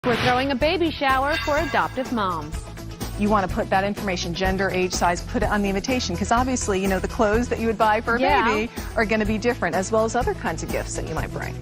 We're throwing a baby shower for adoptive moms. You want to put that information, gender, age, size, put it on the invitation, because obviously, you know, the clothes that you would buy for a baby are going to be different, as well as other kinds of gifts that you might bring.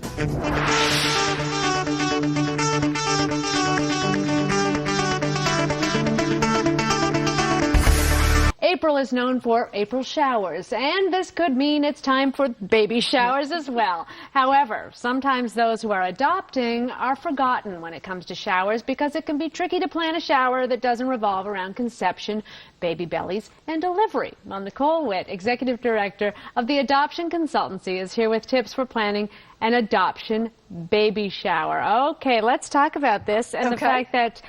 April is known for April showers, and this could mean it's time for baby showers as well. However, sometimes those who are adopting are forgotten when it comes to showers because it can be tricky to plan a shower that doesn't revolve around conception, baby bellies, and delivery. Well, Nicole Witt, Executive Director of the Adoption Consultancy, is here with tips for planning an adoption baby shower. Okay, let's talk about this and the fact that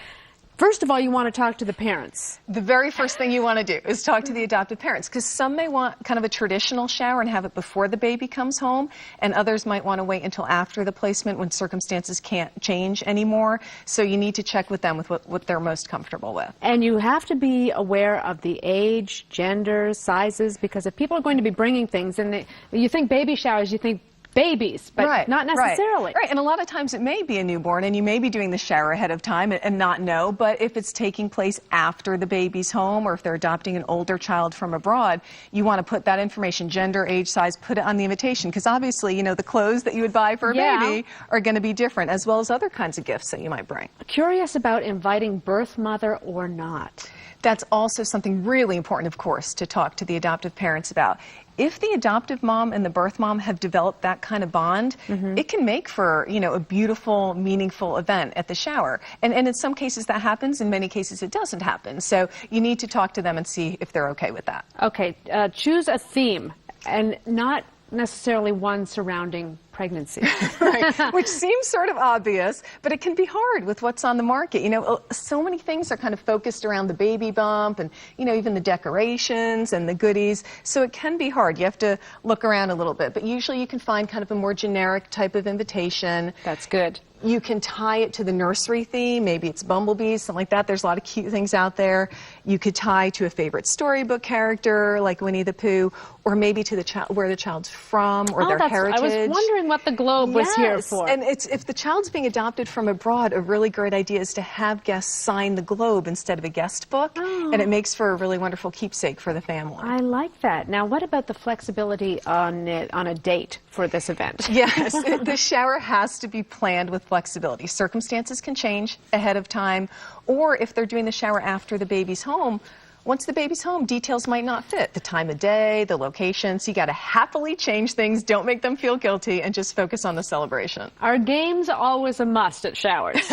first of all, you want to talk to the parents. The very first thing you want to do is talk to the adoptive parents, because some may want kind of a traditional shower and have it before the baby comes home, and others might want to wait until after the placement when circumstances can't change anymore. So you need to check with them with what they're most comfortable with. And you have to be aware of the age, gender, sizes, because if people are going to be bringing things, and you think baby showers, you think babies, but not necessarily. Right, and a lot of times it may be a newborn, and you may be doing the shower ahead of time and not know, but if it's taking place after the baby's home, or if they're adopting an older child from abroad, you want to put that information, gender, age, size, put it on the invitation, because obviously, you know, the clothes that you would buy for a baby are going to be different, as well as other kinds of gifts that you might bring. Curious about inviting birth mother or not. That's also something really important, of course, to talk to the adoptive parents about. If the adoptive mom and the birth mom have developed that kind of bond, it can make for, you know, a beautiful, meaningful event at the shower. And in some cases that happens, in many cases it doesn't happen. So you need to talk to them and see if they're okay with that. Okay, choose a theme, and not necessarily one surrounding pregnancy. Right, which seems sort of obvious, but it can be hard with what's on the market. You know, so many things are kind of focused around the baby bump and, you know, even the decorations and the goodies. So it can be hard. You have to look around a little bit, but usually you can find kind of a more generic type of invitation. That's good. You can tie it to the nursery theme. Maybe it's bumblebees, something like that. There's a lot of cute things out there. You could tie to a favorite storybook character like Winnie the Pooh, or maybe to the child, where the child's from, or their heritage. I was wondering what the globe was here for. And if the child's being adopted from abroad, a really great idea is to have guests sign the globe instead of a guest book, and it makes for a really wonderful keepsake for the family. I like that. Now, what about the flexibility on a date for this event? Yes, the shower has to be planned with flexibility. Circumstances can change ahead of time, or if they're doing the shower after the baby's home, once the baby's home, details might not fit. The time of day, the location, so you got to happily change things, don't make them feel guilty, and just focus on the celebration. Are games always a must at showers?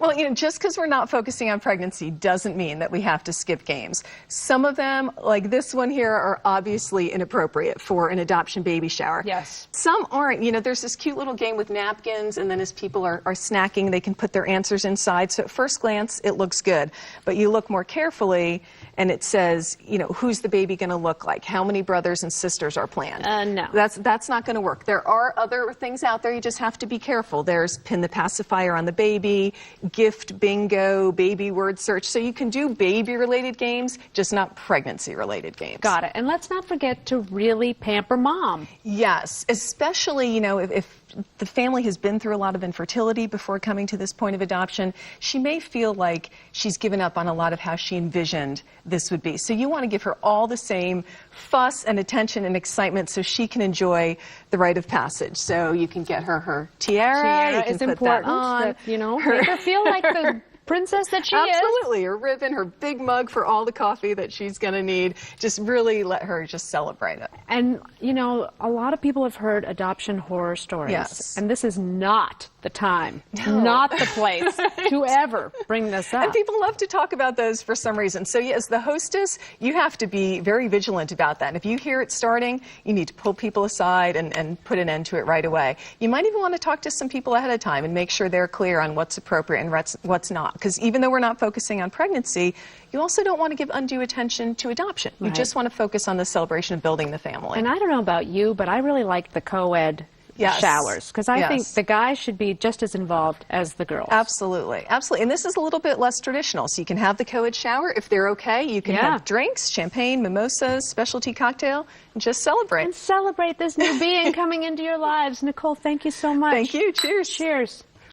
Well, you know, just because we're not focusing on pregnancy doesn't mean that we have to skip games. Some of them, like this one here, are obviously inappropriate for an adoption baby shower. Yes. Some aren't. You know, there's this cute little game with napkins, and then as people are snacking, they can put their answers inside. So at first glance, it looks good. But you look more carefully, and it says, you know, who's the baby going to look like? How many brothers and sisters are planned? No. That's not going to work. There are other things out there. You just have to be careful. There's pin the pacifier on the baby, gift bingo, baby word search. So you can do baby-related games, just not pregnancy-related games. Got it. And let's not forget to really pamper mom. Yes, especially, you know, if the family has been through a lot of infertility before coming to this point of adoption, she may feel like she's given up on a lot of how she envisioned this would be. So you want to give her all the same fuss and attention and excitement so she can enjoy the rite of passage. So you can get her tiara, you can put important, that on. you know, make her feel like the princess that she is. Absolutely, her ribbon, her big mug for all the coffee that she's going to need. Just really let her just celebrate it. And, you know, a lot of people have heard adoption horror stories. Yes. And this is not the time, not the place to ever bring this up. And people love to talk about those for some reason. So, as the hostess, you have to be very vigilant about that. And if you hear it starting, you need to pull people aside and put an end to it right away. You might even want to talk to some people ahead of time and make sure they're clear on what's appropriate and what's not. Because even though we're not focusing on pregnancy, you also don't want to give undue attention to adoption. You just want to focus on the celebration of building the family. And I don't know about you, but I really like the co-ed showers, because I think the guys should be just as involved as the girls. Absolutely, absolutely. And this is a little bit less traditional, so you can have the co-ed shower. If they're okay, you can have drinks, champagne, mimosas, specialty cocktail, and just celebrate. And celebrate this new being coming into your lives. Nicole, thank you so much. Thank you. Cheers. Cheers.